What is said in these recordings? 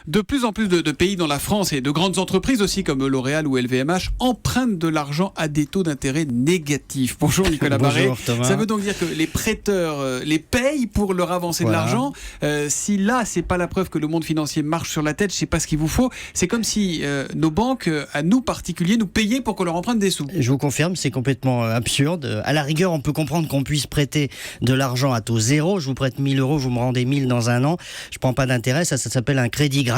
De plus en plus de pays dans la France et de grandes entreprises aussi comme L'Oréal ou LVMH empruntent de l'argent à des taux d'intérêt négatifs. Bonjour Nicolas Barré. Bonjour Thomas. Ça veut donc dire que les prêteurs les payent pour leur avancer de l'argent. Si là, c'est pas la preuve que le monde financier marche sur la tête, je sais pas ce qu'il vous faut. C'est comme si nos banques, à nous particuliers, nous payaient pour qu'on leur emprunte des sous. Je vous confirme, c'est complètement absurde. À la rigueur, on peut comprendre qu'on puisse prêter de l'argent à taux zéro. Je vous prête 1 000 euros, vous me rendez 1 000 dans un an. Je prends pas d'intérêt, ça s'appelle un crédit gratuit.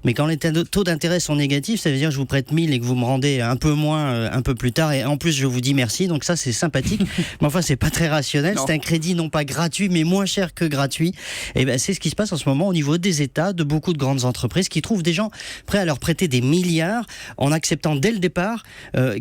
Mais quand les taux d'intérêt sont négatifs, ça veut dire que je vous prête 1 000 et que vous me rendez un peu moins un peu plus tard. Et en plus, je vous dis merci. Donc ça, c'est sympathique. Mais enfin, c'est pas très rationnel. C'est un crédit non pas gratuit, mais moins cher que gratuit. Et ben, c'est ce qui se passe en ce moment au niveau des États, de beaucoup de grandes entreprises qui trouvent des gens prêts à leur prêter des milliards en acceptant dès le départ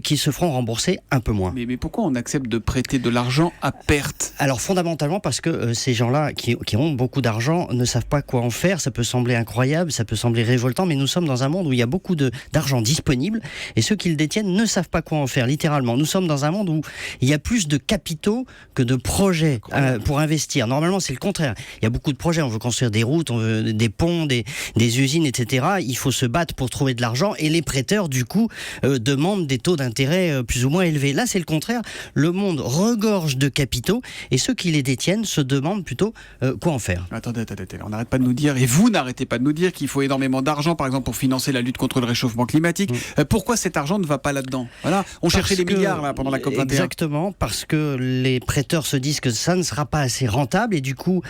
qu'ils se feront rembourser un peu moins. Mais pourquoi on accepte de prêter de l'argent à perte ? Alors fondamentalement parce que ces gens-là qui ont beaucoup d'argent ne savent pas quoi en faire. Ça peut sembler incroyable, ça peut sembler révoltant, mais nous sommes dans un monde où il y a beaucoup d'argent disponible et ceux qui le détiennent ne savent pas quoi en faire, littéralement. Nous sommes dans un monde où il y a plus de capitaux que de projets pour investir. Normalement, c'est le contraire. Il y a beaucoup de projets. On veut construire des routes, on veut des ponts, des usines, etc. Il faut se battre pour trouver de l'argent et les prêteurs, du coup, demandent des taux d'intérêt plus ou moins élevés. Là, c'est le contraire. Le monde regorge de capitaux et ceux qui les détiennent se demandent plutôt quoi en faire. Attendez, on n'arrête pas de nous dire, et vous n'arrêtez pas de nous dire qu'il faut énormément d'argent, par exemple, pour financer la lutte contre le réchauffement climatique. Pourquoi cet argent ne va pas là-dedans ? Voilà, on cherchait des milliards là, pendant la COP21. Exactement, parce que les prêteurs se disent que ça ne sera pas assez rentable et du coup,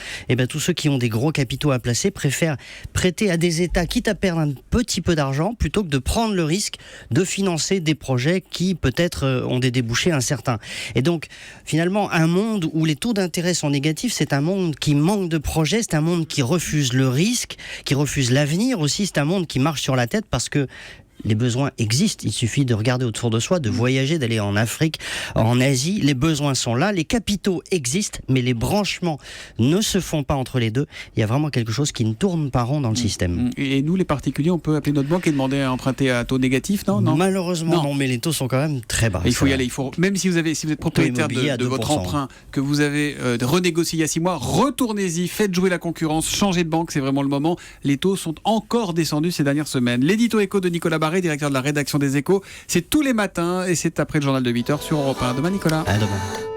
tous ceux qui ont des gros capitaux à placer préfèrent prêter à des États, quitte à perdre un petit peu d'argent, plutôt que de prendre le risque de financer des projets qui peut-être ont des débouchés incertains. Et donc, finalement, un monde où les taux d'intérêt sont négatifs, c'est un monde qui manque de projets, c'est un monde qui refuse le risque, qui refuse l'avenir aussi, c'est un monde qui marche sur la tête parce que les besoins existent, il suffit de regarder autour de soi, de voyager, d'aller en Afrique, en Asie, les besoins sont là, les capitaux existent, mais les branchements ne se font pas entre les deux. Il y a vraiment quelque chose qui ne tourne pas rond dans le système. Et nous, les particuliers, on peut appeler notre banque et demander à emprunter à taux négatif, non ? Malheureusement, non, mais les taux sont quand même très bas. Il faut y aller, même si vous êtes propriétaire de votre emprunt, que vous avez renégocié il y a 6 mois, retournez-y, faites jouer la concurrence, changez de banque, c'est vraiment le moment. Les taux sont encore descendus ces dernières semaines. L'édito éco de Nicolas Barré, directeur de la rédaction des Échos. C'est tous les matins et c'est après le journal de 8h sur Europe 1. À demain Nicolas. À demain.